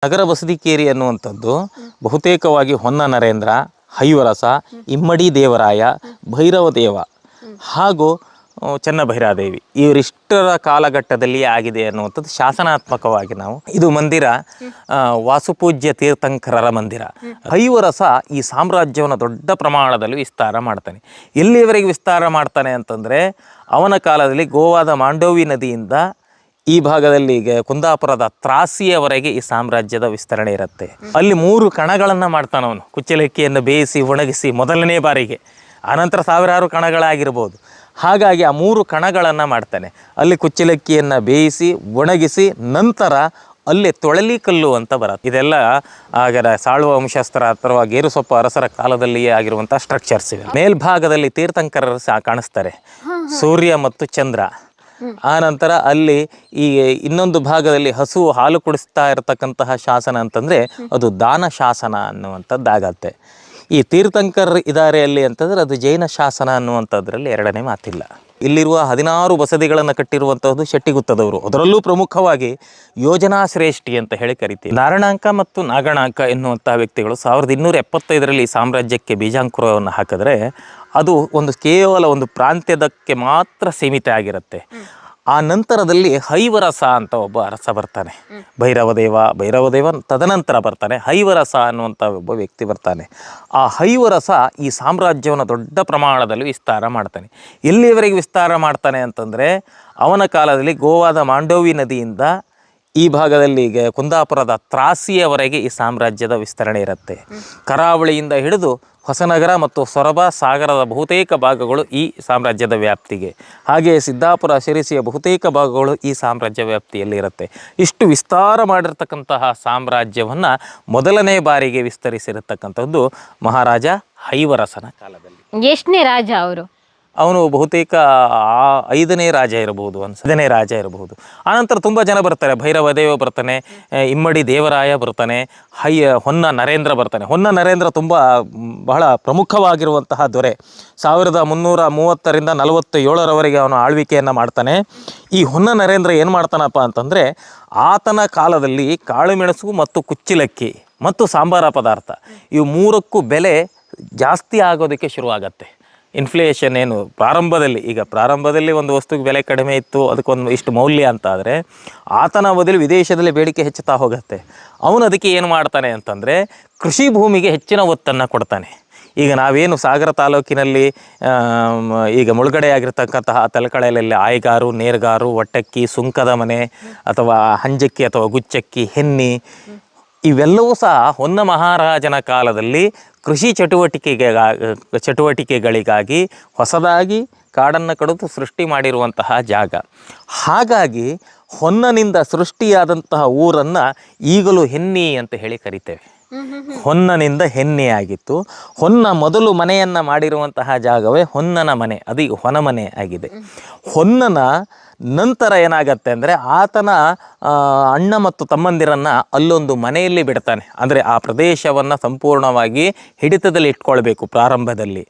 ನಗರ ಬಸದಿಕೇರಿ ಅನ್ನುವಂಥದ್ದು ಬಹುತೇಕವಾಗಿ ಹೊನ್ನ ನರೇಂದ್ರ, ಹೈವರಸ, ಇಮ್ಮಡಿ ದೇವರಾಯ, ಭೈರವ ದೇವ ಹಾಗೂ ಚೆನ್ನಭೈರಾದೇವಿ ಇವರಿಷ್ಟರ ಕಾಲಘಟ್ಟದಲ್ಲಿ ಆಗಿದೆ ಅನ್ನುವಂಥದ್ದು ಶಾಸನಾತ್ಮಕವಾಗಿ ನಾವು ಇದು ಮಂದಿರ ವಾಸುಪೂಜ್ಯ ತೀರ್ಥಂಕರರ ಮಂದಿರ. ಹೈವರಸ ಈ ಸಾಮ್ರಾಜ್ಯವನ್ನು ದೊಡ್ಡ ಪ್ರಮಾಣದಲ್ಲಿ ವಿಸ್ತಾರ ಮಾಡ್ತಾನೆ. ಎಲ್ಲಿಯವರೆಗೆ ವಿಸ್ತಾರ ಮಾಡ್ತಾನೆ ಅಂತಂದರೆ ಅವನ ಕಾಲದಲ್ಲಿ ಗೋವಾದ ಮಾಂಡೋವಿ ನದಿಯಿಂದ ಈ ಭಾಗದಲ್ಲಿ ಕುಂದಾಪುರದ ತ್ರಾಸಿಯವರೆಗೆ ಈ ಸಾಮ್ರಾಜ್ಯದ ವಿಸ್ತರಣೆ ಇರುತ್ತೆ. ಅಲ್ಲಿ 3 ಕಣಗಳನ್ನು ಮಾಡ್ತಾನವನು. ಕುಚ್ಚಲಕ್ಕಿಯನ್ನು ಬೇಯಿಸಿ ಒಣಗಿಸಿ ಮೊದಲನೇ ಬಾರಿಗೆ, ಆನಂತರ ಸಾವಿರಾರು ಕಣಗಳಾಗಿರ್ಬೋದು. ಹಾಗಾಗಿ ಆ 3 ಕಣಗಳನ್ನು ಮಾಡ್ತಾನೆ. ಅಲ್ಲಿ ಕುಚ್ಚಲಕ್ಕಿಯನ್ನು ಬೇಯಿಸಿ ಒಣಗಿಸಿ ನಂತರ ಅಲ್ಲಿ ತೊಳಲಿಕಲ್ಲು ಅಂತ ಬರುತ್ತೆ. ಇದೆಲ್ಲ ಆಗ ಸಾಳುವ ವಂಶಸ್ಥರ ಅಥವಾ ಗೇರುಸೊಪ್ಪ ಅರಸರ ಕಾಲದಲ್ಲಿಯೇ ಆಗಿರುವಂಥ ಸ್ಟ್ರಕ್ಚರ್ಸ್ ಇವೆ. ಮೇಲ್ಭಾಗದಲ್ಲಿ ತೀರ್ಥಂಕರರು ಕಾಣಿಸ್ತಾರೆ, ಸೂರ್ಯ ಮತ್ತು ಚಂದ್ರ. ಆನಂತರ ಅಲ್ಲಿ ಈ ಇನ್ನೊಂದು ಭಾಗದಲ್ಲಿ ಹಸು ಹಾಲು ಕುಡಿಸ್ತಾ ಇರತಕ್ಕಂತಹ ಶಾಸನ ಅಂತಂದರೆ ಅದು ದಾನ ಶಾಸನ ಅನ್ನುವಂಥದ್ದಾಗತ್ತೆ. ಈ ತೀರ್ಥಂಕರ್ ಇದ್ದಾರೆ ಅಲ್ಲಿ ಅಂತಂದರೆ ಅದು ಜೈನ ಶಾಸನ ಅನ್ನುವಂಥದ್ರಲ್ಲಿ ಎರಡನೇ ಮಾತಿಲ್ಲ. ಇಲ್ಲಿರುವ 16 ಬಸದಿಗಳನ್ನು ಕಟ್ಟಿರುವಂಥದ್ದು ಶೆಟ್ಟಿಗುತ್ತದವರು. ಅದರಲ್ಲೂ ಪ್ರಮುಖವಾಗಿ ಯೋಜನಾ ಶ್ರೇಷ್ಠಿ ಅಂತ ಹೇಳಿ ಕರಿತೀವಿ. ನಾರಣಾಂಕ ಮತ್ತು ನಾಗಣಾಂಕ ಎನ್ನುವಂಥ ವ್ಯಕ್ತಿಗಳು 1275ರಲ್ಲಿ ಈ ಸಾಮ್ರಾಜ್ಯಕ್ಕೆ ಬೀಜಾಂಕುರವನ್ನು ಹಾಕಿದ್ರೆ ಅದು ಕೇವಲ ಒಂದು ಪ್ರಾಂತ್ಯದಕ್ಕೆ ಮಾತ್ರ ಸೀಮಿತ ಆಗಿರುತ್ತೆ. ಆ ನಂತರದಲ್ಲಿ ಹೈವರಸ ಅಂತ ಒಬ್ಬ ಅರಸ ಬರ್ತಾನೆ. ಭೈರವದೇವ ತದನಂತರ ಬರ್ತಾನೆ. ಹೈವರಸ ಅನ್ನುವಂಥ ಒಬ್ಬ ವ್ಯಕ್ತಿ ಬರ್ತಾನೆ. ಆ ಹೈವರಸ ಈ ಸಾಮ್ರಾಜ್ಯವನ್ನು ದೊಡ್ಡ ಪ್ರಮಾಣದಲ್ಲಿ ವಿಸ್ತಾರ ಮಾಡ್ತಾನೆ. ಎಲ್ಲಿಯವರೆಗೆ ವಿಸ್ತಾರ ಮಾಡ್ತಾನೆ ಅಂತಂದರೆ ಅವನ ಕಾಲದಲ್ಲಿ ಗೋವಾದ ಮಾಂಡೋವಿ ನದಿಯಿಂದ ಈ ಭಾಗದಲ್ಲಿ ಕುಂದಾಪುರದ ತ್ರಾಸಿಯವರೆಗೆ ಈ ಸಾಮ್ರಾಜ್ಯದ ವಿಸ್ತರಣೆ ಇರುತ್ತೆ. ಕರಾವಳಿಯಿಂದ ಹಿಡಿದು ಹೊಸನಗರ ಮತ್ತು ಸೊರಬ ಸಾಗರದ ಬಹುತೇಕ ಭಾಗಗಳು ಈ ಸಾಮ್ರಾಜ್ಯದ ವ್ಯಾಪ್ತಿಗೆ, ಹಾಗೆಯೇ ಸಿದ್ದಾಪುರ ಶಿರಸಿಯ ಬಹುತೇಕ ಭಾಗಗಳು ಈ ಸಾಮ್ರಾಜ್ಯ ವ್ಯಾಪ್ತಿಯಲ್ಲಿ ಇರುತ್ತೆ. ಇಷ್ಟು ವಿಸ್ತಾರ ಮಾಡಿರ್ತಕ್ಕಂತಹ ಸಾಮ್ರಾಜ್ಯವನ್ನು ಮೊದಲನೇ ಬಾರಿಗೆ ವಿಸ್ತರಿಸಿರತಕ್ಕಂಥದ್ದು ಮಹಾರಾಜ ಹೈವರಸನ ಕಾಲದಲ್ಲಿ. ಎಷ್ಟನೇ ರಾಜ ಅವರು? ಅವನು ಬಹುತೇಕ 5ನೇ ರಾಜ ಇರಬಹುದು, 10ನೇ ರಾಜ ಇರಬಹುದು. ಆನಂತರ ತುಂಬ ಜನ ಬರ್ತಾರೆ. ಭೈರವದೇವ ಬರ್ತಾನೆ, ಇಮ್ಮಡಿ ದೇವರಾಯ ಬರ್ತಾನೆ, ಹೊನ್ನ ನರೇಂದ್ರ ಬರ್ತಾನೆ. ಹೊನ್ನ ನರೇಂದ್ರ ಬಹಳ ಪ್ರಮುಖವಾಗಿರುವಂತಹ ದೊರೆ. 1330ರಿಂದ 47ರವರೆಗೆ ಅವನು ಆಳ್ವಿಕೆಯನ್ನು ಮಾಡ್ತಾನೆ. ಈ ಹೊನ್ನ ನರೇಂದ್ರ ಏನು ಮಾಡ್ತಾನಪ್ಪ ಅಂತಂದರೆ ಆತನ ಕಾಲದಲ್ಲಿ ಕಾಳುಮೆಣಸು ಮತ್ತು ಕುಚ್ಚಿಲಕ್ಕಿ ಮತ್ತು ಸಾಂಬಾರ ಪದಾರ್ಥ ಇವು 3ಕ್ಕೂ ಬೆಲೆ ಜಾಸ್ತಿ ಆಗೋದಕ್ಕೆ ಶುರುವಾಗತ್ತೆ. ಇನ್ಫ್ಲೇಷನ್ ಏನು ಪ್ರಾರಂಭದಲ್ಲಿ ಒಂದು ವಸ್ತುಗೆ ಬೆಲೆ ಕಡಿಮೆ ಇತ್ತು, ಅದಕ್ಕೊಂದು ಇಷ್ಟು ಮೌಲ್ಯ ಅಂತ ಆದರೆ ಆತನ ಅವಧಿಯಲ್ಲಿ ವಿದೇಶದಲ್ಲಿ ಬೇಡಿಕೆ ಹೆಚ್ಚುತ್ತಾ ಹೋಗುತ್ತೆ. ಅವನು ಅದಕ್ಕೆ ಏನು ಮಾಡ್ತಾನೆ ಅಂತಂದರೆ ಕೃಷಿ ಭೂಮಿಗೆ ಹೆಚ್ಚಿನ ಒತ್ತನ್ನು ಕೊಡ್ತಾನೆ. ಈಗ ನಾವೇನು ಸಾಗರ ತಾಲೂಕಿನಲ್ಲಿ ಈಗ ಮುಳುಗಡೆಯಾಗಿರ್ತಕ್ಕಂತಹ ತಲಕಳೆಯಲ್ಲಿ ಆಯ್ಗಾರು, ನೇರ್ಗಾರು, ಒಟ್ಟಕ್ಕಿ, ಸುಂಕದ ಮನೆ ಅಥವಾ ಹಂಜಕ್ಕಿ ಅಥವಾ ಗುಚ್ಚಕ್ಕಿ, ಹೆನ್ನಿ ಇವೆಲ್ಲವೂ ಸಹ ಹೊನ್ನ ಮಹಾರಾಜನ ಕಾಲದಲ್ಲಿ ಕೃಷಿ ಚಟುವಟಿಕೆಗಳಿಗಾಗಿ ಹೊಸದಾಗಿ ಕಾಡನ್ನು ಕಡಿದು ಸೃಷ್ಟಿ ಮಾಡಿರುವಂತಹ ಜಾಗ. ಹಾಗಾಗಿ ಹೊನ್ನನಿಂದ ಸೃಷ್ಟಿಯಾದಂತಹ ಊರನ್ನು ಈಗಲೂ ಹೆನ್ನಿ ಅಂತ ಹೇಳಿ ಕರಿತೇವೆ. ಹೊನ್ನನಿಂದ ಹೆನ್ನೆಯಾಗಿತ್ತು. ಹೊನ್ನ ಮೊದಲು ಮನೆಯನ್ನು ಮಾಡಿರುವಂತಹ ಜಾಗವೇ ಹೊನ್ನನ ಮನೆ, ಅದು ಈಗ ಹೊನಮನೆ ಆಗಿದೆ. ಹೊನ್ನನ ನಂತರ ಏನಾಗತ್ತೆ ಅಂದರೆ ಆತನ ಅಣ್ಣ ಮತ್ತು ತಮ್ಮಂದಿರನ್ನು ಅಲ್ಲೊಂದು ಮನೆಯಲ್ಲಿ ಬಿಡ್ತಾನೆ. ಅಂದರೆ ಆ ಪ್ರದೇಶವನ್ನು ಸಂಪೂರ್ಣವಾಗಿ ಹಿಡಿತದಲ್ಲಿ ಇಟ್ಕೊಳ್ಬೇಕು ಪ್ರಾರಂಭದಲ್ಲಿ.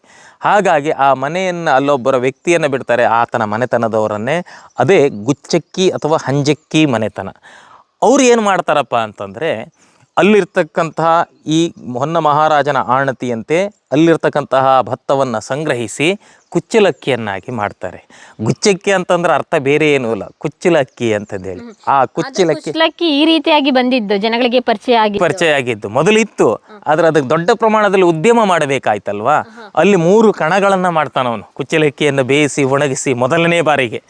ಹಾಗಾಗಿ ಆ ಮನೆಯನ್ನು ಅಲ್ಲೊಬ್ಬರ ವ್ಯಕ್ತಿಯನ್ನು ಬಿಡ್ತಾರೆ, ಆತನ ಮನೆತನದವರನ್ನೇ. ಅದೇ ಗುಚ್ಚಕ್ಕಿ ಅಥವಾ ಹಂಜಕ್ಕಿ ಮನೆತನ. ಅವ್ರು ಏನು ಮಾಡ್ತಾರಪ್ಪ ಅಂತಂದರೆ ಅಲ್ಲಿರ್ತಕ್ಕಂತಹ ಈ ಹೊನ್ನ ಮಹಾರಾಜನ ಆಣತಿಯಂತೆ ಅಲ್ಲಿರ್ತಕ್ಕಂತಹ ಭತ್ತವನ್ನು ಸಂಗ್ರಹಿಸಿ ಕುಚ್ಚಲಕ್ಕಿಯನ್ನಾಗಿ ಮಾಡ್ತಾರೆ. ಗುಚ್ಚಕ್ಕಿ ಅಂತಂದ್ರೆ ಅರ್ಥ ಬೇರೆ ಏನೂ ಇಲ್ಲ, ಕುಚ್ಚಲಕ್ಕಿ ಅಂತಂದೇಳಿ. ಆ ಕುಚ್ಚಲಕ್ಕಿ ಈ ರೀತಿಯಾಗಿ ಬಂದಿದ್ದು ಜನಗಳಿಗೆ ಪರಿಚಯ ಆಗಿದ್ದು ಮೊದಲಿತ್ತು. ಆದ್ರೆ ಅದಕ್ಕೆ ದೊಡ್ಡ ಪ್ರಮಾಣದಲ್ಲಿ ಉದ್ಯಮ ಮಾಡಬೇಕಾಯ್ತಲ್ವಾ. ಅಲ್ಲಿ 3 ಕಣಗಳನ್ನು ಮಾಡ್ತಾನವನು. ಕುಚ್ಚಲಕ್ಕಿಯನ್ನು ಬೇಯಿಸಿ ಒಣಗಿಸಿ ಮೊದಲನೇ ಬಾರಿಗೆ,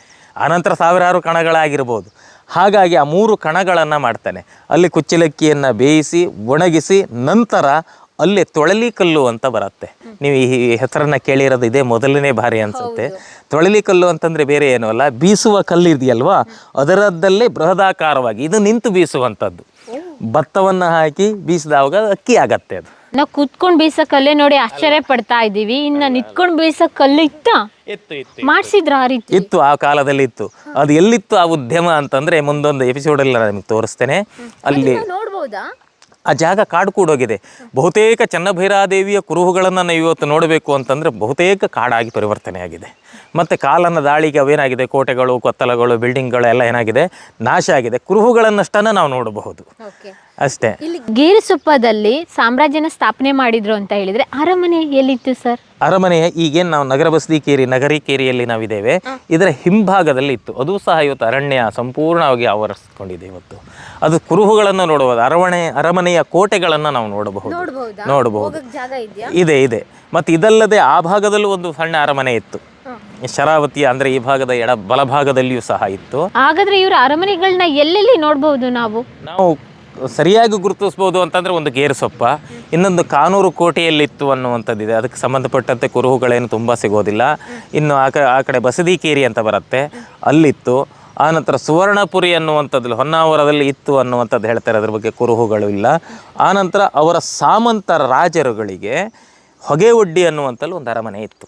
ಆನಂತರ ಸಾವಿರಾರು ಕಣಗಳಾಗಿರ್ಬೋದು. ಹಾಗಾಗಿ ಆ 3 ಕಣಗಳನ್ನು ಮಾಡ್ತಾನೆ. ಅಲ್ಲಿ ಕುಚ್ಚಲಕ್ಕಿಯನ್ನು ಬೇಯಿಸಿ ಒಣಗಿಸಿ ನಂತರ ಅಲ್ಲಿ ತೊಳಲಿಕಲ್ಲು ಅಂತ ಬರುತ್ತೆ. ನೀವು ಈ ಹೆಸರನ್ನು ಕೇಳಿರೋದು ಇದೇ ಮೊದಲನೇ ಬಾರಿ ಅನಿಸುತ್ತೆ. ತೊಳಲಿಕಲ್ಲು ಅಂತಂದರೆ ಬೇರೆ ಏನೂ ಅಲ್ಲ, ಬೀಸುವ ಕಲ್ಲು ಇದೆಯಲ್ವಾ ಅದರದ್ದಲ್ಲೇ ಬೃಹದಾಕಾರವಾಗಿ ಇದು ನಿಂತು ಬೀಸುವಂಥದ್ದು. ಭತ್ತವನ್ನು ಹಾಕಿ ಬೀಸಿದಾಗ ಅಕ್ಕಿ ಆಗತ್ತೆ. ಅದು ನಾವು ಕೂತ್ಕೊಂಡು ಬೀಸೋ ಕಲ್ಲೇ ನೋಡಿ ಆಶ್ಚರ್ಯ ಪಡ್ತಾ ಇದ್ದೀವಿ. ಇನ್ನು ನಿಂತ್ಕೊಂಡು ಬೀಸೋ ಕಲ್ಲು ಮಾಡಿಸಿದ್ರ? ಆ ರೀತಿ ಇತ್ತು, ಆ ಕಾಲದಲ್ಲಿ ಇತ್ತು. ಅದು ಎಲ್ಲಿತ್ತು ಆ ಉದ್ಯಮ ಅಂತಂದರೆ ಮುಂದೊಂದು ಎಪಿಸೋಡಲ್ಲಿ ನಾನು ನಿಮಗೆ ತೋರಿಸ್ತೇನೆ. ಅಲ್ಲಿ ನೋಡ್ಬೋದಾ? ಆ ಜಾಗ ಕಾಡು ಕೂಡೋಗಿದೆ. ಬಹುತೇಕ ಚೆನ್ನಭೈರಾದೇವಿಯ ಕುರುಹುಗಳನ್ನು ನಾವು ಇವತ್ತು ನೋಡಬೇಕು ಅಂತಂದರೆ ಬಹುತೇಕ ಕಾಡಾಗಿ ಪರಿವರ್ತನೆ ಆಗಿದೆ. ಮತ್ತು ಕಾಲನ ದಾಳಿಗೆ ಅವೇನಾಗಿದೆ, ಕೋಟೆಗಳು, ಕೊತ್ತಲಗಳು, ಬಿಲ್ಡಿಂಗ್ಗಳು ಎಲ್ಲ ಏನಾಗಿದೆ, ನಾಶ ಆಗಿದೆ. ಕುರುಹುಗಳನ್ನಷ್ಟನ್ನು ನಾವು ನೋಡಬಹುದು. ಅಷ್ಟೇ. ಇಲ್ಲಿ ಗೇರುಸೊಪ್ಪದಲ್ಲಿ ಸಾಮ್ರಾಜ್ಯನ ಸ್ಥಾಪನೆ ಮಾಡಿದ್ರು ಅಂತ ಹೇಳಿದ್ರೆ ಅರಮನೆ ಎಲ್ಲಿತ್ತು ಸರ್? ಅರಮನೆಯ ಈಗೇನು ನಾವು ನಗರ ಬಸದಿ ಕೇರಿ ನಗರಿ ಕೇರಿಯಲ್ಲಿ ನಾವಿದ್ದೇವೆ, ಇದರ ಹಿಂಭಾಗದಲ್ಲಿ ಇತ್ತು. ಅದು ಸಹ ಇವತ್ತು ಅರಣ್ಯ ಸಂಪೂರ್ಣವಾಗಿ ಆವರಿಸ್ಕೊಂಡಿದೆ. ಇವತ್ತು ಅದು ಕುರುಹುಗಳನ್ನು ನೋಡಬಹುದು, ಅರಮನೆಯ ಕೋಟೆಗಳನ್ನು ನಾವು ನೋಡಬಹುದು. ಇದೆ ಇದೆ. ಮತ್ತು ಇದಲ್ಲದೆ ಆ ಭಾಗದಲ್ಲೂ ಒಂದು ಸಣ್ಣ ಅರಮನೆ ಇತ್ತು, ಶರಾವತಿ ಅಂದರೆ ಈ ಭಾಗದ ಬಲಭಾಗದಲ್ಲಿಯೂ ಸಹ ಇತ್ತು. ಹಾಗಾದ್ರೆ ಇವರ ಅರಮನೆಗಳನ್ನ ಎಲ್ಲೆಲ್ಲಿ ನೋಡಬಹುದು? ನಾವು ಸರಿಯಾಗಿ ಗುರುತಿಸ್ಬೋದು ಅಂತಂದರೆ ಒಂದು ಗೇರುಸೊಪ್ಪ, ಇನ್ನೊಂದು ಕಾನೂರು ಕೋಟೆಯಲ್ಲಿತ್ತು ಅನ್ನುವಂಥದ್ದಿದೆ. ಅದಕ್ಕೆ ಸಂಬಂಧಪಟ್ಟಂತೆ ಕುರುಹುಗಳೇನು ತುಂಬ ಸಿಗೋದಿಲ್ಲ. ಇನ್ನು ಆ ಕಡೆ ಬಸದಿ ಕೇರಿ ಅಂತ ಬರುತ್ತೆ, ಅಲ್ಲಿತ್ತು. ಆನಂತರ ಸುವರ್ಣಪುರಿ ಅನ್ನುವಂಥದ್ದು ಹೊನ್ನಾವರದಲ್ಲಿ ಇತ್ತು ಅನ್ನುವಂಥದ್ದು ಹೇಳ್ತಾರೆ, ಅದ್ರ ಬಗ್ಗೆ ಕುರುಹುಗಳು ಇಲ್ಲ. ಆನಂತರ ಅವರ ಸಾಮಂತ ರಾಜರುಗಳಿಗೆ ಹೊಗೆವಡ್ಡಿ ಅನ್ನುವಂಥದ್ದು ಒಂದು ಅರಮನೆ ಇತ್ತು.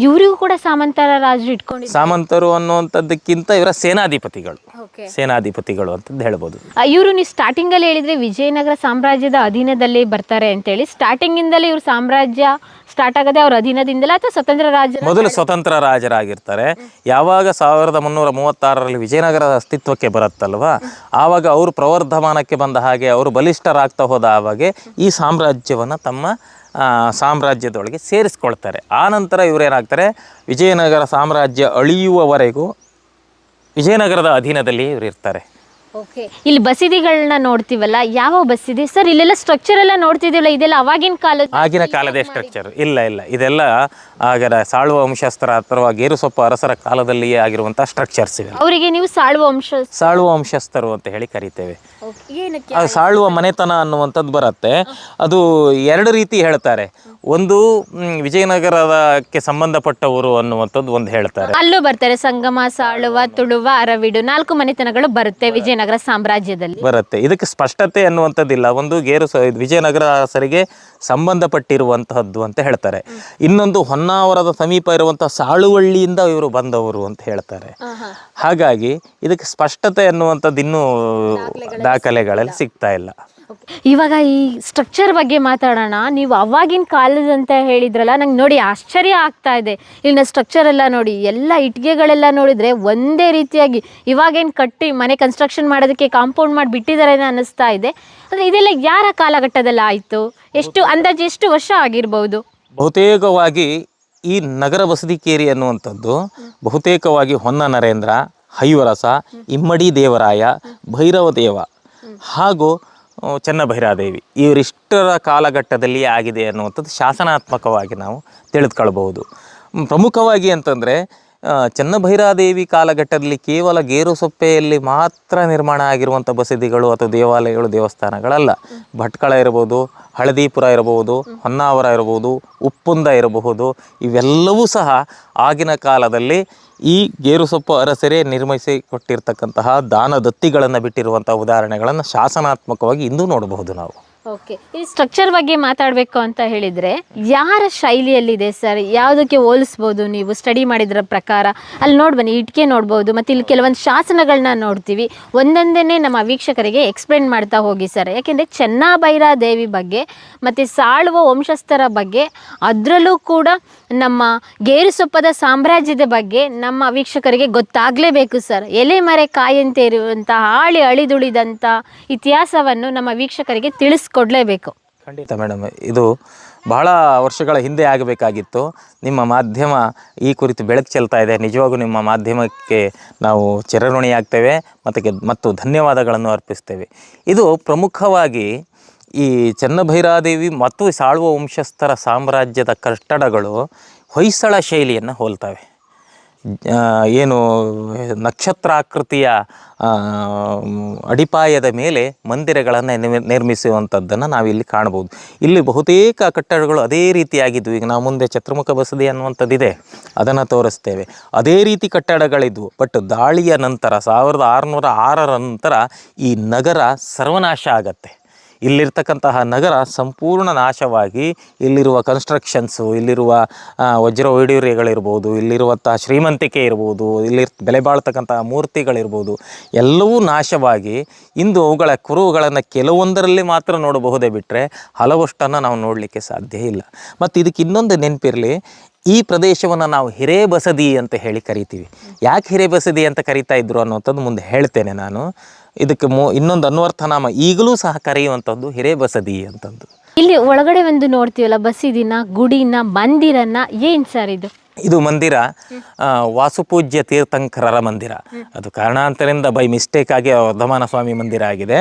ಇವರಿಗೂ ಕೂಡ ಸಾಮಂತರ ರಾಜರು ಇಟ್ಕೊಂಡು ಸಾಮಂತರು ಅನ್ನುವಂಥದ್ದಕ್ಕಿಂತ ಇವರ ಸೇನಾಧಿಪತಿಗಳು ಅಂತಂದು ಹೇಳ್ಬೋದು. ಇವರು ನೀವು ಸ್ಟಾರ್ಟಿಂಗ್ ಅಲ್ಲಿ ಹೇಳಿದ್ರೆ ವಿಜಯನಗರ ಸಾಮ್ರಾಜ್ಯದ ಅಧೀನದಲ್ಲಿ ಬರ್ತಾರೆ ಅಂತೇಳಿ, ಸ್ಟಾರ್ಟಿಂಗ್ ಇಂದಲೇ ಇವ್ರ ಸಾಮ್ರಾಜ್ಯ ಸ್ಟಾರ್ಟ್ ಆಗದೆ ಅವ್ರ ಅಧೀನದಿಂದಲೇ ಅಥವಾ ಸ್ವತಂತ್ರ ಮೊದಲು ಸ್ವತಂತ್ರ ರಾಜರಾಗಿರ್ತಾರೆ. ಯಾವಾಗ 1336ರಲ್ಲಿ ವಿಜಯನಗರ ಅಸ್ತಿತ್ವಕ್ಕೆ ಬರುತ್ತಲ್ವ, ಆವಾಗ ಅವರು ಪ್ರವರ್ಧಮಾನಕ್ಕೆ ಬಂದ ಹಾಗೆ ಅವರು ಬಲಿಷ್ಠರಾಗ್ತಾ ಹೋದ ಹಾಗೆ ಈ ಸಾಮ್ರಾಜ್ಯವನ್ನು ತಮ್ಮ ಸಾಮ್ರಾಜ್ಯದೊಳಗೆ ಸೇರಿಸ್ಕೊಳ್ತಾರೆ. ಆನಂತರ ಇವರೇನಾಗ್ತಾರೆ, ವಿಜಯನಗರ ಸಾಮ್ರಾಜ್ಯ ಅಳಿಯುವವರೆಗೂ ವಿಜಯನಗರದ ಅಧೀನದಲ್ಲಿ ಇವರು ಇರ್ತಾರೆ. ಇಲ್ಲಿ ಬಸದಿಗಳನ್ನ ನೋಡ್ತೀವಲ್ಲ, ಯಾವ ಬಸದಿ ಸರ್? ಇಲ್ಲೆಲ್ಲ ಸ್ಟ್ರಕ್ಚರ್ ಎಲ್ಲ ನೋಡ್ತಿದ್ದೀವಲ್ಲ, ಇದೆಲ್ಲ ಆಗಿನ ಕಾಲದ ಸ್ಟ್ರಕ್ಚರ್? ಇಲ್ಲ, ಇದೆಲ್ಲ ಆಗರ ಸಾಳುವ ವಂಶಸ್ಥರ ಅಥವಾ ಗೇರುಸೊಪ್ಪ ಅರಸರ ಕಾಲದಲ್ಲಿಯೇ ಆಗಿರುವಂತಹ ಸ್ಟ್ರಕ್ಚರ್ಸ್ ಇವೆ. ಅವರಿಗೆ ನೀವು ಸಾಳುವ ವಂಶಸ್ಥರು ಅಂತ ಹೇಳಿ ಕರಿತೇವೆ. ಅದು ಸಾಳುವ ಮನೆತನ ಅನ್ನುವಂಥದ್ದು ಬರುತ್ತೆ. ಅದು ಎರಡು ರೀತಿ ಹೇಳ್ತಾರೆ. ಒಂದು ವಿಜಯನಗರಕ್ಕೆ ಸಂಬಂಧಪಟ್ಟವರು ಅನ್ನುವಂಥದ್ದು ಒಂದು ಹೇಳ್ತಾರೆ. ಅಲ್ಲೂ ಬರ್ತಾರೆ ಸಂಗಮ, ಸಾಳುವ, ತುಳುವ, ಅರವಿಡು 4 ಮನೆತನಗಳು ಬರುತ್ತೆ ವಿಜಯನಗರ ಸಾಮ್ರಾಜ್ಯದಲ್ಲಿ ಬರುತ್ತೆ. ಇದಕ್ಕೆ ಸ್ಪಷ್ಟತೆ ಅನ್ನುವಂಥದ್ದಿಲ್ಲ. ಒಂದು ವಿಜಯನಗರ ಅರಸರಿಗೆ ಸಂಬಂಧಪಟ್ಟಿರುವಂತಹದ್ದು ಅಂತ ಹೇಳ್ತಾರೆ. ಇನ್ನೊಂದು ಹೊನ್ನಾವರದ ಸಮೀಪ ಇರುವಂತಹ ಸಾಳುವಳ್ಳಿಯಿಂದ ಇವರು ಬಂದವರು ಅಂತ ಹೇಳ್ತಾರೆ. ಹಾಗಾಗಿ ಇದಕ್ಕೆ ಸ್ಪಷ್ಟತೆ ಅನ್ನುವಂಥದ್ದು ಇನ್ನೂ ದಾಖಲೆಗಳಲ್ಲಿ ಸಿಗ್ತಾ ಇಲ್ಲ. ಇವಾಗ ಈ ಸ್ಟ್ರಕ್ಚರ್ ಬಗ್ಗೆ ಮಾತಾಡೋಣ. ನೀವು ಅವಾಗಿನ ಕಾಲದಂತ ಹೇಳಿದ್ರಲ್ಲ, ನಂಗೆ ನೋಡಿ ಆಶ್ಚರ್ಯ ಆಗ್ತಾ ಇದೆ. ಇಲ್ಲಿನ ಸ್ಟ್ರಕ್ಚರ್ ಎಲ್ಲ ನೋಡಿ, ಎಲ್ಲ ಇಟ್ಟಿಗೆಗಳೆಲ್ಲ ನೋಡಿದ್ರೆ ಒಂದೇ ರೀತಿಯಾಗಿ ಇವಾಗೇನು ಕಟ್ಟಿ ಮನೆ ಕನ್ಸ್ಟ್ರಕ್ಷನ್ ಮಾಡೋದಕ್ಕೆ ಕಾಂಪೌಂಡ್ ಮಾಡಿ ಬಿಟ್ಟಿದ್ದಾರೆ ಅನ್ನಿಸ್ತಾ ಇದೆ. ಅಂದರೆ ಇದೆಲ್ಲ ಯಾರ ಕಾಲಘಟ್ಟದಲ್ಲಿ ಆಯಿತು? ಎಷ್ಟು ವರ್ಷ ಆಗಿರ್ಬೋದು? ಬಹುತೇಕವಾಗಿ ಈ ನಗರ ಬಸದಿ ಕೇರಿ ಅನ್ನುವಂಥದ್ದು ಬಹುತೇಕವಾಗಿ ಹೊನ್ನ ನರೇಂದ್ರ, ಹೈವರಸ, ಇಮ್ಮಡಿ ದೇವರಾಯ, ಭೈರವ ದೇವ ಹಾಗೂ ಚೆನ್ನಭೈರಾದೇವಿ ಇವರಿಷ್ಟರ ಕಾಲಘಟ್ಟದಲ್ಲಿ ಆಗಿದೆ ಅನ್ನುವಂಥದ್ದು ಶಾಸನಾತ್ಮಕವಾಗಿ ನಾವು ತಿಳಿದುಕೊಳ್ಬಹುದು. ಪ್ರಮುಖವಾಗಿ ಅಂತಂದರೆ ಚೆನ್ನಭೈರಾದೇವಿ ಕಾಲಘಟ್ಟದಲ್ಲಿ ಕೇವಲ ಗೇರುಸೊಪ್ಪೆಯಲ್ಲಿ ಮಾತ್ರ ನಿರ್ಮಾಣ ಆಗಿರುವಂಥ ಬಸದಿಗಳು ಅಥವಾ ದೇವಾಲಯಗಳು, ದೇವಸ್ಥಾನಗಳಲ್ಲ. ಭಟ್ಕಳ ಇರಬಹುದು, ಹಳದಿಪುರ ಇರಬಹುದು, ಹೊನ್ನಾವರ ಇರಬಹುದು, ಉಪ್ಪುಂದ ಇರಬಹುದು, ಇವೆಲ್ಲವೂ ಸಹ ಆಗಿನ ಕಾಲದಲ್ಲಿ ಈ ಗೇರುಸೊಪ್ಪು ಅರಸರೇ ನಿರ್ಮಿಸಿ ಕೊಟ್ಟಿರ್ತಕ್ಕಂತಹ ದಾನದತ್ತಿಗಳನ್ನು ಬಿಟ್ಟಿರುವಂಥ ಉದಾಹರಣೆಗಳನ್ನು ಶಾಸನಾತ್ಮಕವಾಗಿ ಇಂದು ನೋಡಬಹುದು ನಾವು. ಓಕೆ, ಈ ಸ್ಟ್ರಕ್ಚರ್ ಬಗ್ಗೆ ಮಾತಾಡಬೇಕು ಅಂತ ಹೇಳಿದರೆ ಯಾರ ಶೈಲಿಯಲ್ಲಿದೆ ಸರ್? ಯಾವುದಕ್ಕೆ ಹೋಲಿಸ್ಬೋದು ನೀವು ಸ್ಟಡಿ ಮಾಡಿದ್ರ ಪ್ರಕಾರ? ಅಲ್ಲಿ ನೋಡ್ಬನ್ನಿ, ಇಟ್ಟಿಗೆ ನೋಡ್ಬೋದು, ಮತ್ತು ಇಲ್ಲಿ ಕೆಲವೊಂದು ಶಾಸನಗಳನ್ನ ನೋಡ್ತೀವಿ. ಒಂದೊಂದೇ ನಮ್ಮ ವೀಕ್ಷಕರಿಗೆ ಎಕ್ಸ್ಪ್ಲೇನ್ ಮಾಡ್ತಾ ಹೋಗಿ ಸರ್. ಯಾಕೆಂದರೆ ಚೆನ್ನಭೈರಾದೇವಿ ಬಗ್ಗೆ ಮತ್ತು ಸಾಳುವ ವಂಶಸ್ಥರ ಬಗ್ಗೆ, ಅದರಲ್ಲೂ ಕೂಡ ನಮ್ಮ ಗೇರುಸೊಪ್ಪದ ಸಾಮ್ರಾಜ್ಯದ ಬಗ್ಗೆ ನಮ್ಮ ವೀಕ್ಷಕರಿಗೆ ಗೊತ್ತಾಗಲೇಬೇಕು ಸರ್. ಎಲೆ ಮರೆ ಕಾಯಂತೆ ಇರುವಂಥ ಅಳಿದುಳಿದಂಥ ಇತಿಹಾಸವನ್ನು ನಮ್ಮ ವೀಕ್ಷಕರಿಗೆ ತಿಳಿಸ್ಕೊಡ್ಲೇಬೇಕು. ಖಂಡಿತ ಮೇಡಮ್, ಇದು ಬಹಳ ವರ್ಷಗಳ ಹಿಂದೆ ಆಗಬೇಕಾಗಿತ್ತು. ನಿಮ್ಮ ಮಾಧ್ಯಮ ಈ ಕುರಿತು ಬೆಳಕು ಚೆಲ್ತಾ ಇದೆ. ನಿಜವಾಗೂ ನಿಮ್ಮ ಮಾಧ್ಯಮಕ್ಕೆ ನಾವು ಚಿರಋಣಿಯಾಗ್ತೇವೆ ಮತ್ತು ಧನ್ಯವಾದಗಳನ್ನು ಅರ್ಪಿಸ್ತೇವೆ. ಇದು ಪ್ರಮುಖವಾಗಿ ಈ ಚೆನ್ನಭೈರಾದೇವಿ ಮತ್ತು ಸಾಳುವ ವಂಶಸ್ಥರ ಸಾಮ್ರಾಜ್ಯದ ಕಟ್ಟಡಗಳು ಹೊಯ್ಸಳ ಶೈಲಿಯನ್ನು ಹೋಲ್ತವೆ. ಏನು ನಕ್ಷತ್ರಾಕೃತಿಯ ಅಡಿಪಾಯದ ಮೇಲೆ ಮಂದಿರಗಳನ್ನು ನಿರ್ಮಿಸುವಂಥದ್ದನ್ನು ನಾವಿಲ್ಲಿ ಕಾಣ್ಬೋದು. ಇಲ್ಲಿ ಬಹುತೇಕ ಕಟ್ಟಡಗಳು ಅದೇ ರೀತಿಯಾಗಿದ್ವು. ಈಗ ನಾವು ಮುಂದೆ ಚತುರ್ಮುಖ ಬಸದಿ ಅನ್ನುವಂಥದ್ದಿದೆ, ಅದನ್ನು ತೋರಿಸ್ತೇವೆ. ಅದೇ ರೀತಿ ಕಟ್ಟಡಗಳಿದ್ವು. ಬಟ್ ದಾಳಿಯ ನಂತರ 1606ರ ನಂತರ ಈ ನಗರ ಸರ್ವನಾಶ ಆಗತ್ತೆ. ಇಲ್ಲಿರ್ತಕ್ಕಂತಹ ನಗರ ಸಂಪೂರ್ಣ ನಾಶವಾಗಿ ಇಲ್ಲಿರುವ ಕನ್ಸ್ಟ್ರಕ್ಷನ್ಸು, ಇಲ್ಲಿರುವ ವಜ್ರ ವೈಡೂರ್ಯಗಳಿರ್ಬೋದು, ಇಲ್ಲಿರುವಂತಹ ಶ್ರೀಮಂತಿಕೆ ಇರ್ಬೋದು, ಇಲ್ಲಿ ಬೆಲೆ ಬಾಳ್ತಕ್ಕಂತಹ ಮೂರ್ತಿಗಳಿರ್ಬೋದು, ಎಲ್ಲವೂ ನಾಶವಾಗಿ ಇಂದು ಅವುಗಳ ಕುರುಹುಗಳನ್ನು ಕೆಲವೊಂದರಲ್ಲಿ ಮಾತ್ರ ನೋಡಬಹುದೇ ಬಿಟ್ಟರೆ ಹಲವಷ್ಟನ್ನು ನಾವು ನೋಡಲಿಕ್ಕೆ ಸಾಧ್ಯ ಇಲ್ಲ. ಮತ್ತು ಇದಕ್ಕೆ ಇನ್ನೊಂದು ನೆನಪಿರಲಿ, ಈ ಪ್ರದೇಶವನ್ನು ನಾವು ಹಿರೇಬಸದಿ ಅಂತ ಹೇಳಿ ಕರಿತೀವಿ. ಯಾಕೆ ಹಿರೇಬಸದಿ ಅಂತ ಕರಿತಾ ಇದ್ರು ಅನ್ನೋಂಥದ್ದು ಮುಂದೆ ಹೇಳ್ತೇನೆ ನಾನು. ಇದಕ್ಕೆ ಇನ್ನೊಂದು ಅನ್ವರ್ಥನಾಮ ಈಗಲೂ ಸಹ ಕರೆಯುವಂಥದ್ದು ಹಿರೇಬಸದಿ ಅಂತಂದು. ಇಲ್ಲಿ ಒಳಗಡೆ ಒಂದು ನೋಡ್ತೀವಲ್ಲ, ಬಸದಿನ, ಗುಡಿನ, ಮಂದಿರನ, ಏನ್ ಸರ್ ಇದು? ಇದು ಮಂದಿರ ವಾಸುಪೂಜ್ಯ ತೀರ್ಥಂಕರರ ಮಂದಿರ. ಅದು ಕಾರಣಾಂತರದಿಂದ ಬೈ ಮಿಸ್ಟೇಕ್ ಆಗಿ ವರ್ಧಮಾನ ಸ್ವಾಮಿ ಮಂದಿರ ಆಗಿದೆ.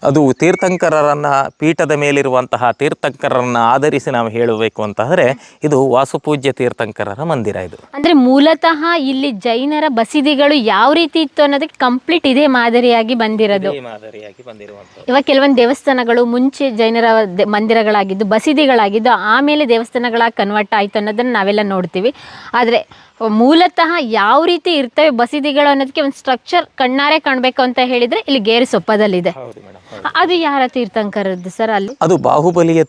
ಅದು ತೀರ್ಥಂಕರರನ್ನ, ಪೀಠದ ಮೇಲಿರುವಂತಹ ತೀರ್ಥಂಕರರನ್ನ ಆಧರಿಸಿ ನಾವು ಹೇಳಬೇಕು ಅಂತಂದ್ರೆ ಇದು ವಾಸುಪೂಜ್ಯ ತೀರ್ಥಂಕರರ ಮಂದಿರ. ಇದು ಅಂದ್ರೆ ಮೂಲತಃ ಇಲ್ಲಿ ಜೈನರ ಬಸದಿಗಳು ಯಾವ ರೀತಿ ಇತ್ತು ಅನ್ನೋದಕ್ಕೆ ಕಂಪ್ಲೀಟ್ ಇದೇ ಮಾದರಿಯಾಗಿ ಬಂದಿರೋದು. ಇವಾಗ ಕೆಲವೊಂದು ದೇವಸ್ಥಾನಗಳು ಮುಂಚೆ ಜೈನರ ಮಂದಿರಗಳಾಗಿದ್ದು, ಬಸದಿಗಳಾಗಿದ್ದು, ಆಮೇಲೆ ದೇವಸ್ಥಾನಗಳಾಗಿ ಕನ್ವರ್ಟ್ ಆಯ್ತು ಅನ್ನೋದನ್ನ ನಾವೆಲ್ಲ ನೋಡ್ತೀವಿ. ಆದರೆ ಮೂಲತಃ ಯಾವ ರೀತಿ ಇರ್ತವೆ ಬಸದಿಗಳು ಅನ್ನೋದಕ್ಕೆ ಒಂದು ಸ್ಟ್ರಕ್ಚರ್ ಕಣ್ಣಾರೆ ಕಾಣಬೇಕು ಅಂತ ಹೇಳಿದ್ರೆ ಇಲ್ಲಿ ಗೇರುಸೊಪ್ಪದಲ್ಲಿದೆ. ಅದು ಯಾರ ತೀರ್ಥಂಕರದ್ದು ಸರ್? ಅಲ್ಲಿ ಅದು ಬಾಹುಬಲಿಯ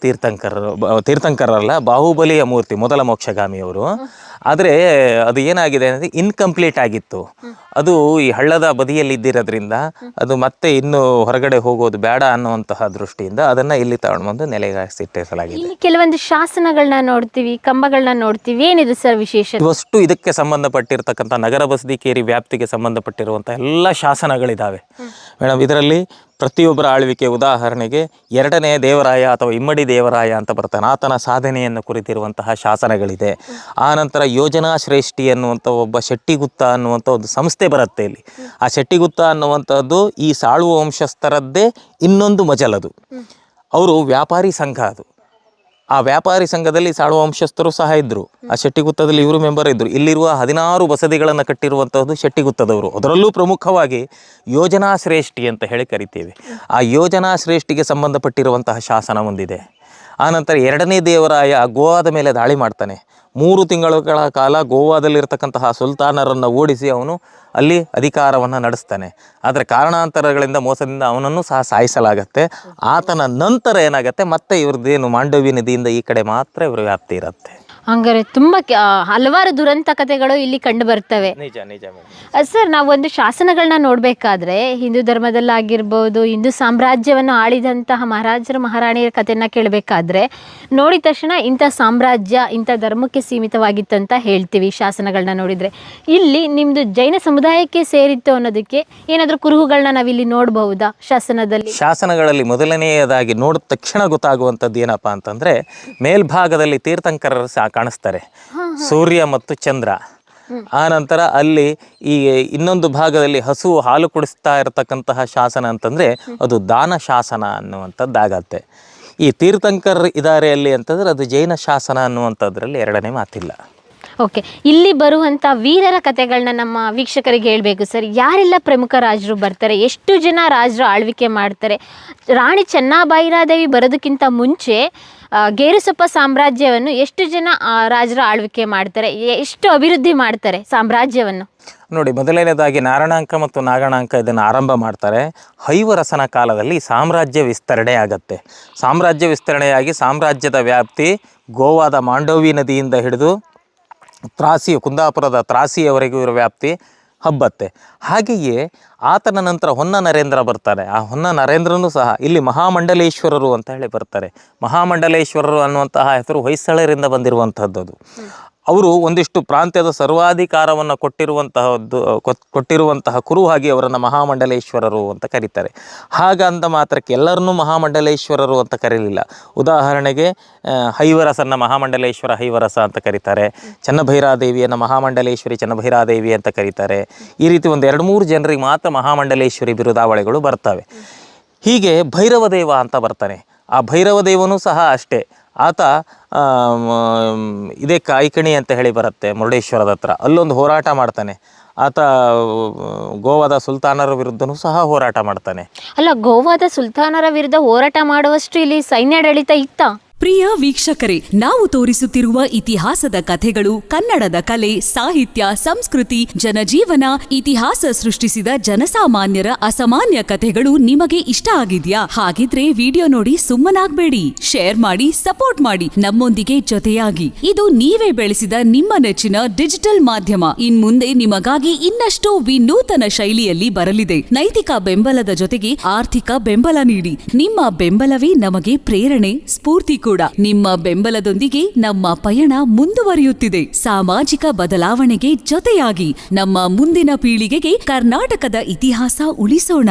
ತೀರ್ಥಂಕರಲ್ಲ, ಬಾಹುಬಲಿಯ ಮೂರ್ತಿ, ಮೊದಲ ಮೋಕ್ಷಗಾಮಿಯವರು. ಆದರೆ ಅದು ಏನಾಗಿದೆ ಅಂದರೆ ಇನ್ಕಂಪ್ಲೀಟ್ ಆಗಿತ್ತು. ಅದು ಈ ಹಳ್ಳದ ಬದಿಯಲ್ಲಿ ಇದ್ದಿರೋದ್ರಿಂದ ಅದು ಮತ್ತೆ ಇನ್ನು ಹೊರಗಡೆ ಹೋಗೋದು ಬೇಡ ಅನ್ನುವಂತಹ ದೃಷ್ಟಿಯಿಂದ ಅದನ್ನು ಇಲ್ಲಿ ತಗೊಂಡ್ಬಂದು ನೆಲೆಗಾಸಿಟ್ಟಿಸಲಾಗಿದೆ. ಇಲ್ಲಿ ಕೆಲವೊಂದು ಶಾಸನಗಳನ್ನ ನೋಡ್ತೀವಿ, ಕಂಬಗಳನ್ನ ನೋಡ್ತೀವಿ. ಏನಿದೆ ಸರ್ ವಿಶೇಷ? ಇವಷ್ಟು ಇದಕ್ಕೆ ಸಂಬಂಧಪಟ್ಟಿರ್ತಕ್ಕಂಥ ನಗರ ಬಸದಿ ಕೇರಿ ವ್ಯಾಪ್ತಿಗೆ ಸಂಬಂಧಪಟ್ಟಿರುವಂಥ ಎಲ್ಲ ಶಾಸನಗಳಿದ್ದಾವೆ ಮೇಡಮ್. ಇದರಲ್ಲಿ ಪ್ರತಿಯೊಬ್ಬರ ಆಳ್ವಿಕೆ, ಉದಾಹರಣೆಗೆ 2ನೇ ದೇವರಾಯ ಅಥವಾ ಇಮ್ಮಡಿ ದೇವರಾಯ ಅಂತ ಬರ್ತಾನೆ, ಆತನ ಸಾಧನೆಯನ್ನು ಕುರಿತಿರುವಂತಹ ಶಾಸನಗಳಿದೆ. ಆನಂತರ ಯೋಜನಾ ಶ್ರೇಷ್ಠಿ ಅನ್ನುವಂಥ ಒಬ್ಬ ಶೆಟ್ಟಿಗುತ್ತ ಅನ್ನುವಂಥ ಒಂದು ಸಂಸ್ಥೆ ಬರುತ್ತೆ ಇಲ್ಲಿ. ಆ ಶೆಟ್ಟಿಗುತ್ತ ಅನ್ನುವಂಥದ್ದು ಈ ಸಾಳುವ ವಂಶಸ್ಥರದ್ದೇ ಇನ್ನೊಂದು ಮಜಲದು. ಅವರು ವ್ಯಾಪಾರಿ ಸಂಘ. ಅದು ಆ ವ್ಯಾಪಾರಿ ಸಂಘದಲ್ಲಿ ಸಾಳುವ ವಂಶಸ್ಥರು ಸಹ ಇದ್ದರು. ಆ ಶೆಟ್ಟಿಗುತ್ತದಲ್ಲಿ ಇವರು ಮೆಂಬರ್ ಇದ್ದರು. ಇಲ್ಲಿರುವ 16 ಬಸದಿಗಳನ್ನು ಕಟ್ಟಿರುವಂಥದ್ದು ಶೆಟ್ಟಿಗುತ್ತದವರು. ಅದರಲ್ಲೂ ಪ್ರಮುಖವಾಗಿ ಯೋಜನಾ ಶ್ರೇಷ್ಠಿ ಅಂತ ಹೇಳಿ ಕರಿತೇವೆ. ಆ ಯೋಜನಾ ಶ್ರೇಷ್ಠಿಗೆ ಸಂಬಂಧಪಟ್ಟಿರುವಂತಹ ಶಾಸನ ಒಂದಿದೆ. ಆನಂತರ 2ನೇ ದೇವರಾಯ ಗೋವಾದ ಮೇಲೆ ದಾಳಿ ಮಾಡ್ತಾನೆ. 3 ತಿಂಗಳ ಕಾಲ ಗೋವಾದಲ್ಲಿರ್ತಕ್ಕಂತಹ ಸುಲ್ತಾನರನ್ನು ಓಡಿಸಿ ಅವನು ಅಲ್ಲಿ ಅಧಿಕಾರವನ್ನು ನಡೆಸ್ತಾನೆ. ಆದರೆ ಕಾರಣಾಂತರಗಳಿಂದ, ಮೋಸದಿಂದ ಅವನನ್ನು ಸಹ ಸಾಯಿಸಲಾಗತ್ತೆ. ಆತನ ನಂತರ ಏನಾಗುತ್ತೆ, ಮತ್ತೆ ಇವ್ರದ್ದೇನು ಮಾಂಡವಿ ನದಿಯಿಂದ ಈ ಕಡೆ ಮಾತ್ರ ಇವ್ರ ವ್ಯಾಪ್ತಿ ಇರುತ್ತೆ. ಹಂಗಾರೆ ತುಂಬ ಹಲವಾರು ದುರಂತ ಕಥೆಗಳು ಇಲ್ಲಿ ಕಂಡು ಬರ್ತವೆ. ನಿಜ ನಿಜ ಸರ್, ನಾವೊಂದು ಶಾಸನಗಳನ್ನ ನೋಡಬೇಕಾದ್ರೆ ಹಿಂದೂ ಧರ್ಮದಲ್ಲಾಗಿರ್ಬೋದು, ಹಿಂದೂ ಸಾಮ್ರಾಜ್ಯವನ್ನು ಆಳಿದಂತಹ ಮಹಾರಾಜರು ಮಹಾರಾಣಿಯರ ಕಥೆನ ಕೇಳಬೇಕಾದ್ರೆ ನೋಡಿದ ತಕ್ಷಣ ಇಂಥ ಸಾಮ್ರಾಜ್ಯ ಇಂಥ ಧರ್ಮಕ್ಕೆ ಸೀಮಿತವಾಗಿತ್ತು ಅಂತ ಹೇಳ್ತೀವಿ ಶಾಸನಗಳನ್ನ ನೋಡಿದರೆ. ಇಲ್ಲಿ ನಿಮ್ಮದು ಜೈನ ಸಮುದಾಯಕ್ಕೆ ಸೇರಿತ್ತು ಅನ್ನೋದಕ್ಕೆ ಏನಾದರೂ ಕುರುಹುಗಳನ್ನ ನಾವಿಲ್ಲಿ ನೋಡಬಹುದಾ ಶಾಸನದಲ್ಲಿ? ಶಾಸನಗಳಲ್ಲಿ ಮೊದಲನೆಯದಾಗಿ ನೋಡಿದ ತಕ್ಷಣ ಗೊತ್ತಾಗುವಂಥದ್ದು ಏನಪ್ಪ ಅಂತಂದರೆ, ಮೇಲ್ಭಾಗದಲ್ಲಿ ತೀರ್ಥಂಕರರು ಸಹ ಕಾಣಿಸ್ತಾರೆ, ಸೂರ್ಯ ಮತ್ತು ಚಂದ್ರ. ಆನಂತರ ಅಲ್ಲಿ ಈ ಇನ್ನೊಂದು ಭಾಗದಲ್ಲಿ ಹಸು ಹಾಲು ಕುಡಿಸ್ತಾ ಇರತಕ್ಕಂತಹ ಶಾಸನ ಅಂತಂದರೆ ಅದು ದಾನ ಶಾಸನ ಅನ್ನುವಂಥದ್ದಾಗತ್ತೆ. ಈ ತೀರ್ಥಂಕರ್ ಇದ್ದಾರೆ ಅಲ್ಲಿ ಅಂತಂದರೆ ಅದು ಜೈನ ಶಾಸನ ಅನ್ನುವಂಥದ್ರಲ್ಲಿ 2ನೇ ಮಾತಿಲ್ಲ. ಓಕೆ, ಇಲ್ಲಿ ಬರುವಂಥ ವೀರರ ಕಥೆಗಳನ್ನ ನಮ್ಮ ವೀಕ್ಷಕರಿಗೆ ಹೇಳಬೇಕು ಸರ್. ಯಾರೆಲ್ಲ ಪ್ರಮುಖ ರಾಜರು ಬರ್ತಾರೆ, ಎಷ್ಟು ಜನ ರಾಜರು ಆಳ್ವಿಕೆ ಮಾಡ್ತಾರೆ? ರಾಣಿ ಚೆನ್ನಬೈರಾದೇವಿ ಬರೋದಕ್ಕಿಂತ ಮುಂಚೆ ಗೇರುಸೊಪ್ಪ ಸಾಮ್ರಾಜ್ಯವನ್ನು ಎಷ್ಟು ಜನ ರಾಜರು ಆಳ್ವಿಕೆ ಮಾಡ್ತಾರೆ, ಎಷ್ಟು ಅಭಿವೃದ್ಧಿ ಮಾಡ್ತಾರೆ ಸಾಮ್ರಾಜ್ಯವನ್ನು? ನೋಡಿ, ಮೊದಲನೇದಾಗಿ ನಾರಣಾಂಕ ಮತ್ತು ನಾಗಣಾಂಕ ಇದನ್ನು ಆರಂಭ ಮಾಡ್ತಾರೆ. ಹೈವರಸನ ಕಾಲದಲ್ಲಿ ಸಾಮ್ರಾಜ್ಯ ವಿಸ್ತರಣೆ ಆಗತ್ತೆ. ಸಾಮ್ರಾಜ್ಯ ವಿಸ್ತರಣೆಯಾಗಿ ಸಾಮ್ರಾಜ್ಯದ ವ್ಯಾಪ್ತಿ ಗೋವಾದ ಮಾಂಡವಿ ನದಿಯಿಂದ ಹಿಡಿದು ಕುಂದಾಪುರದ ತ್ರಾಸಿಯವರೆಗೂ ಇರೋ ವ್ಯಾಪ್ತಿ ಹಬ್ಬತ್ತೆ. ಹಾಗೆಯೇ ಆತನ ನಂತರ ಹೊನ್ನ ನರೇಂದ್ರ ಬರ್ತಾರೆ. ಆ ಹೊನ್ನ ನರೇಂದ್ರನೂ ಸಹ ಇಲ್ಲಿ ಮಹಾಮಂಡಲೇಶ್ವರರು ಅಂತ ಹೇಳಿ ಬರ್ತಾರೆ. ಮಹಾಮಂಡಲೇಶ್ವರರು ಅನ್ನುವಂತಹ ಹೆಸರು ಹೊಯ್ಸಳರಿಂದ ಬಂದಿರುವಂಥದ್ದು. ಅವರು ಒಂದಿಷ್ಟು ಪ್ರಾಂತ್ಯದ ಸರ್ವಾಧಿಕಾರವನ್ನು ಕೊಟ್ಟಿರುವಂತಹ ಕುರುಹಾಗಿ ಅವರನ್ನು ಮಹಾಮಂಡಲೇಶ್ವರರು ಅಂತ ಕರೀತಾರೆ. ಹಾಗಂದ ಮಾತ್ರಕ್ಕೆ ಎಲ್ಲರನ್ನೂ ಮಹಾಮಂಡಲೇಶ್ವರರು ಅಂತ ಕರೀಲಿಲ್ಲ. ಉದಾಹರಣೆಗೆ ಹೈವರಸನ್ನು ಮಹಾಮಂಡಲೇಶ್ವರ ಹೈವರಸ ಅಂತ ಕರೀತಾರೆ. ಚೆನ್ನಭೈರಾದೇವಿಯನ್ನು ಮಹಾಮಂಡಲೇಶ್ವರಿ ಚೆನ್ನಭೈರಾದೇವಿ ಅಂತ ಕರೀತಾರೆ. ಈ ರೀತಿ ಒಂದು 2-3 ಜನರಿಗೆ ಮಾತ್ರ ಮಹಾಮಂಡಲೇಶ್ವರಿ ಬಿರುದಾವಳಿಗಳು ಬರ್ತವೆ. ಹೀಗೆ ಭೈರವದೇವ ಅಂತ ಬರ್ತಾನೆ. ಆ ಭೈರವದೇವನೂ ಸಹ ಅಷ್ಟೇ. ಆತ ಇದೇ ಕಾಯ್ಕಣಿ ಅಂತ ಹೇಳಿ ಬರುತ್ತೆ ಮುರುಡೇಶ್ವರದ ಹತ್ರ, ಅಲ್ಲೊಂದು ಹೋರಾಟ ಮಾಡ್ತಾನೆ. ಆತ ಗೋವಾದ ಸುಲ್ತಾನರ ವಿರುದ್ಧನೂ ಸಹ ಹೋರಾಟ ಮಾಡ್ತಾನೆ. ಅಲ್ಲ, ಗೋವಾದ ಸುಲ್ತಾನರ ವಿರುದ್ಧ ಹೋರಾಟ ಮಾಡುವಷ್ಟು ಇಲ್ಲಿ ಸೈನ್ಯಾಡಳಿತ ಇತ್ತ? ಪ್ರಿಯ ವೀಕ್ಷಕರೇ, ನಾವು ತೋರಿಸುತ್ತಿರುವ ಇತಿಹಾಸದ ಕಥೆಗಳು ಕನ್ನಡದ ಕಲೆ, ಸಾಹಿತ್ಯ, ಸಂಸ್ಕೃತಿ, ಜನಜೀವನ, ಇತಿಹಾಸ ಸೃಷ್ಟಿಸಿದ ಜನಸಾಮಾನ್ಯರ ಅಸಾಮಾನ್ಯ ಕಥೆಗಳು ನಿಮಗೆ ಇಷ್ಟ ಆಗಿದ್ಯಾ? ಹಾಗಿದ್ರೆ ವಿಡಿಯೋ ನೋಡಿ ಸುಮ್ಮನಾಗ್ಬೇಡಿ, ಶೇರ್ ಮಾಡಿ, ಸಪೋರ್ಟ್ ಮಾಡಿ, ನಮ್ಮೊಂದಿಗೆ ಜೊತೆಯಾಗಿ. ಇದು ನೀವೇ ಬೆಳೆಸಿದ ನಿಮ್ಮ ನೆಚ್ಚಿನ ಡಿಜಿಟಲ್ ಮಾಧ್ಯಮ. ಇನ್ಮುಂದೆ ನಿಮಗಾಗಿ ಇನ್ನಷ್ಟು ವಿನೂತನ ಶೈಲಿಯಲ್ಲಿ ಬರಲಿದೆ. ನೈತಿಕ ಬೆಂಬಲದ ಜೊತೆಗೆ ಆರ್ಥಿಕ ಬೆಂಬಲ ನೀಡಿ. ನಿಮ್ಮ ಬೆಂಬಲವೇ ನಮಗೆ ಪ್ರೇರಣೆ, ಸ್ಫೂರ್ತಿ ಕೂಡ. ನಿಮ್ಮ ಬೆಂಬಲದೊಂದಿಗೆ ನಮ್ಮ ಪಯಣ ಮುಂದುವರಿಯುತ್ತಿದೆ. ಸಾಮಾಜಿಕ ಬದಲಾವಣೆಗೆ ಜೊತೆಯಾಗಿ ನಮ್ಮ ಮುಂದಿನ ಪೀಳಿಗೆಗೆ ಕರ್ನಾಟಕದ ಇತಿಹಾಸ ಉಳಿಸೋಣ.